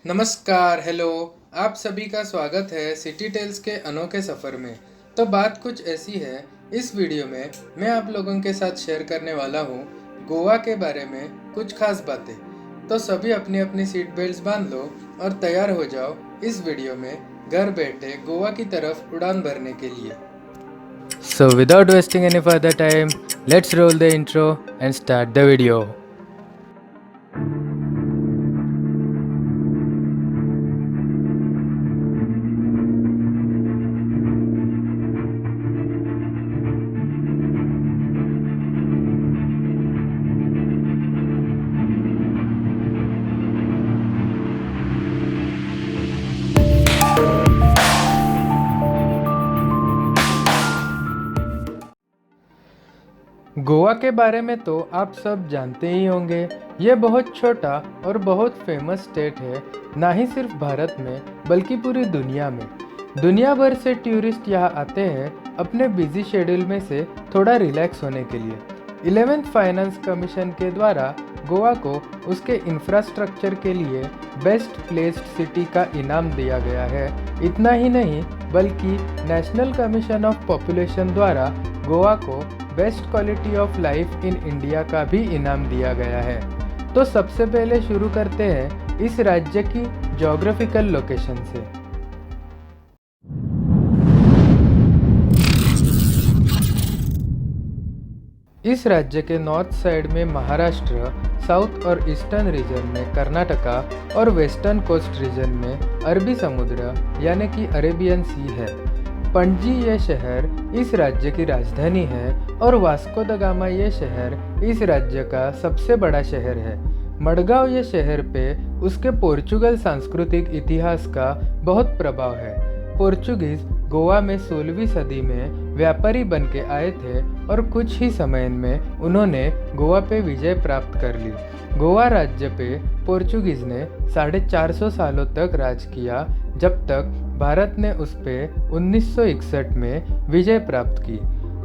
नमस्कार, हेलो। आप सभी का स्वागत है सिटी टेल्स के अनोखे सफ़र में। तो बात कुछ ऐसी है, इस वीडियो में मैं आप लोगों के साथ शेयर करने वाला हूँ गोवा के बारे में कुछ खास बातें। तो सभी अपनी अपनी सीट बेल्ट्स बांध लो और तैयार हो जाओ इस वीडियो में घर बैठे गोवा की तरफ उड़ान भरने के लिए। So without wasting any further time, let's roll the intro and start the video. Goa के बारे में तो आप सब जानते ही होंगे। ये बहुत छोटा और बहुत फेमस स्टेट है, ना ही सिर्फ भारत में बल्कि पूरी दुनिया में। दुनिया भर से टूरिस्ट यहाँ आते हैं अपने बिजी शेड्यूल में से थोड़ा रिलैक्स होने के लिए। 11th फाइनेंस कमीशन के द्वारा गोवा को उसके इंफ्रास्ट्रक्चर के लिए बेस्ट प्लेस्ड सिटी का इनाम दिया गया है। इतना ही नहीं बल्कि नेशनल कमीशन ऑफ पॉपुलेशन द्वारा गोवा को best quality of life in India का भी इनाम दिया गया है। तो सबसे पहले शुरू करते हैं इस राज्य की ज्योग्राफिकल लोकेशन से। इस राज्य के नॉर्थ साइड में महाराष्ट्र, साउथ और ईस्टर्न रीजन में कर्नाटका और वेस्टर्न कोस्ट रीजन में अरबी समुद्र यानी कि अरेबियन सी है। पणजी ये शहर इस राज्य की राजधानी है और वास्को द गामा ये शहर इस राज्य का सबसे बड़ा शहर है। मडगांव ये शहर पे उसके पोर्चुगल सांस्कृतिक इतिहास का बहुत प्रभाव है। पोर्चुगीज गोवा में 16वीं सदी में व्यापारी बन के आए थे और कुछ ही समय में उन्होंने गोवा पे विजय प्राप्त कर ली। गोवा राज्य पे पोर्चुगीज ने 450 सालों तक राज किया, जब तक भारत ने उस पे 1961 में विजय प्राप्त की।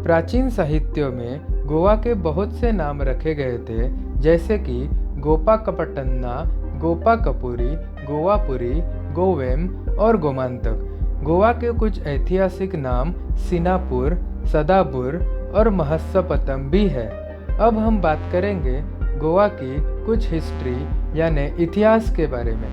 प्राचीन साहित्यों में गोवा के बहुत से नाम रखे गए थे, जैसे कि गोपा कपटन्ना, गोपा कपूरी, गोवापुरी, गोवेम और गोमांतक। गोवा के कुछ ऐतिहासिक नाम सिनापुर, सदापुर और महस्सपतम भी है। अब हम बात करेंगे गोवा की कुछ हिस्ट्री यानी इतिहास के बारे में।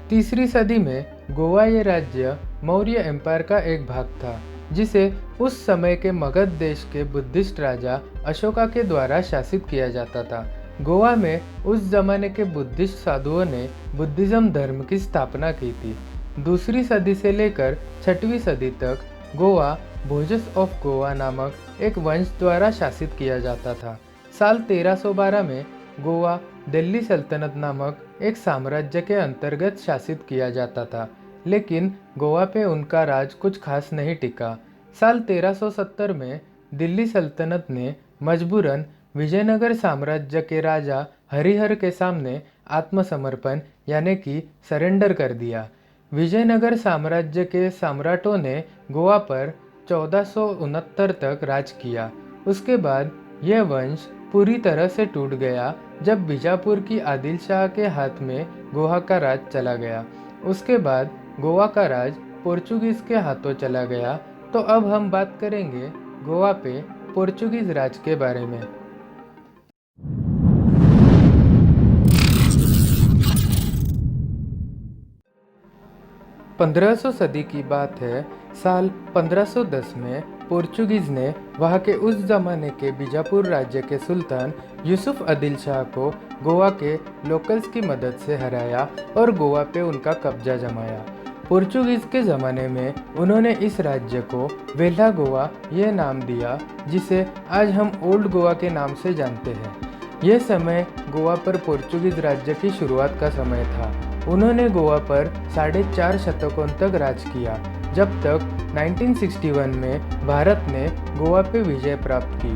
तीसरी सदी में गोवा ये राज्य मौर्य एम्पायर का एक भाग था, जिसे उस समय के मगध देश के बुद्धिस्ट राजा अशोका के द्वारा शासित किया जाता था। गोवा में उस जमाने के बुद्धिस्ट साधुओं ने बुद्धिज्म धर्म की स्थापना की थी। दूसरी सदी से लेकर 6वीं सदी तक गोवा भोजस ऑफ गोवा नामक एक वंश द्वारा शासित किया जाता था। साल 1312 में गोवा दिल्ली सल्तनत नामक एक साम्राज्य के अंतर्गत शासित किया जाता था, लेकिन गोवा पे उनका राज कुछ खास नहीं टिका। साल 1370 में दिल्ली सल्तनत ने मजबूरन विजयनगर साम्राज्य के राजा हरिहर के सामने आत्मसमर्पण यानी कि सरेंडर कर दिया। विजयनगर साम्राज्य के सम्राटों ने गोवा पर 1469 तक राज किया। उसके बाद यह वंश पूरी तरह से टूट गया जब बीजापुर की आदिल शाह के हाथ में गोवा का राज चला गया। उसके बाद गोवा का राज पोर्चुगीज के हाथों चला गया। तो अब हम बात करेंगे गोवा पे पोर्चुगीज राज के बारे में। 1500 सदी की बात है। साल 1510 में पोर्चुगीज ने वहाँ के उस जमाने के बीजापुर राज्य के सुल्तान यूसुफ आदिल शाह को गोवा के लोकल्स की मदद से हराया और गोवा पे उनका कब्जा जमाया। पोर्चुगीज के ज़माने में उन्होंने इस राज्य को वेला गोवा ये नाम दिया, जिसे आज हम ओल्ड गोवा के नाम से जानते हैं। यह समय गोवा पर पोर्चुगीज राज्य की शुरुआत का समय था। उन्होंने गोवा पर 4.5 शतकों तक राज किया, जब तक 1961 में भारत ने गोवा पे विजय प्राप्त की।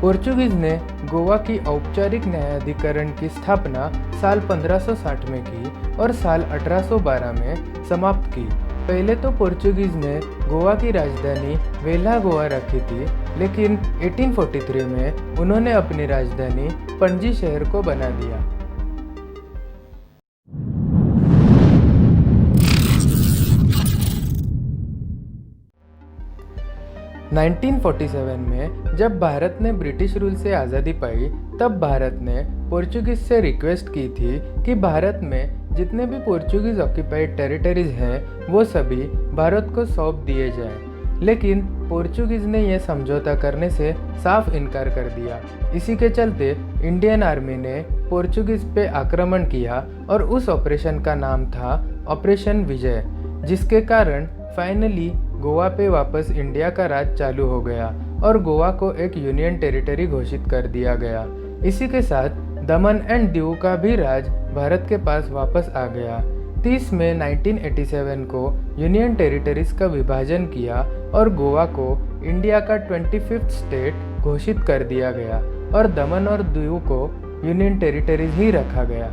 पोर्चुगीज ने गोवा की औपचारिक न्यायाधिकरण की स्थापना साल 1560 में की और साल 1812 में समाप्त की। पहले तो पोर्चुगीज ने गोवा की राजधानी वेला गोवा रखी थी, लेकिन 1843 में उन्होंने अपनी राजधानी पणजी शहर को बना दिया। 1947 में जब भारत ने ब्रिटिश रूल से आज़ादी पाई, तब भारत ने पोर्चुगीज से रिक्वेस्ट की थी कि भारत में जितने भी पोर्चुगीज ऑक्यूपाइड टेरिटरीज हैं वो सभी भारत को सौंप दिए जाएं। लेकिन पोर्चुगीज ने यह समझौता करने से साफ इनकार कर दिया। इसी के चलते इंडियन आर्मी ने पोर्चुगीज पे आक्रमण किया और उस ऑपरेशन का नाम था ऑपरेशन विजय, जिसके कारण फाइनली गोवा पे वापस इंडिया का राज चालू हो गया और गोवा को एक यूनियन टेरिटरी घोषित कर दिया गया। इसी के साथ दमन एंड दीव का भी राज भारत के पास वापस आ गया। 30 मई 1987 को यूनियन टेरिटरीज का विभाजन किया और गोवा को इंडिया का 25th स्टेट घोषित कर दिया गया और दमन और दीव को यूनियन टेरिटरीज ही रखा गया।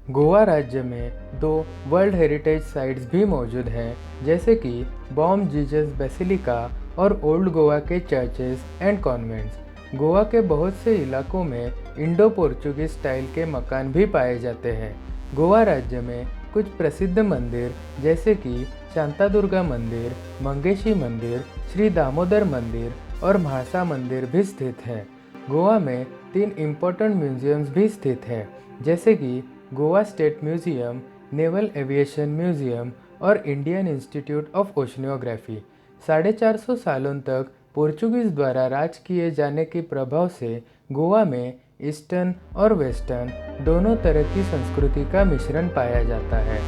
गोवा राज्य में 2 वर्ल्ड हेरिटेज साइट्स भी मौजूद हैं, जैसे कि बॉम जीसस बेसिलिका और ओल्ड गोवा के चर्चेस एंड कॉन्वेंट्स। गोवा के बहुत से इलाकों में इंडो पोर्चुगीज स्टाइल के मकान भी पाए जाते हैं। गोवा राज्य में कुछ प्रसिद्ध मंदिर जैसे कि शांतादुर्गा मंदिर, मंगेशी मंदिर, श्री दामोदर मंदिर और म्हासा मंदिर भी स्थित हैं। गोवा में 3 इम्पोर्टेंट म्यूजियम्स भी स्थित हैं, जैसे कि Goa state museum, naval aviation museum और इंडियन इंस्टीट्यूट ऑफ ओशनियोग्राफी। 450 सालों तक पोर्चुगीज द्वारा राज किए जाने के प्रभाव से गोवा में ईस्टर्न और वेस्टर्न दोनों तरह की संस्कृति का मिश्रण पाया जाता है।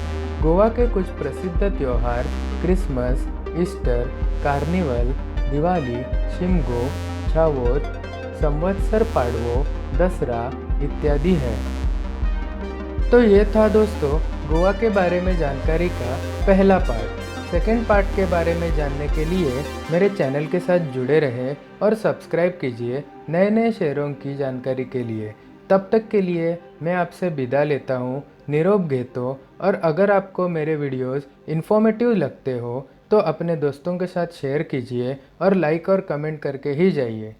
गोवा के कुछ प्रसिद्ध त्योहार क्रिसमस, ईस्टर, कार्निवल, दिवाली, शिमगो, छावोत, संवत्सर पाडवो, दसरा इत्यादि है। तो ये था दोस्तों गोवा के बारे में जानकारी का पहला पार्ट। सेकंड पार्ट के बारे में जानने के लिए मेरे चैनल के साथ जुड़े रहें और सब्सक्राइब कीजिए नए नए शहरों की जानकारी के लिए। तब तक के लिए मैं आपसे विदा लेता हूँ। निरोप घेतो। और अगर आपको मेरे वीडियोस इन्फॉर्मेटिव लगते हो तो अपने दोस्तों के साथ शेयर कीजिए और लाइक और कमेंट करके ही जाइए।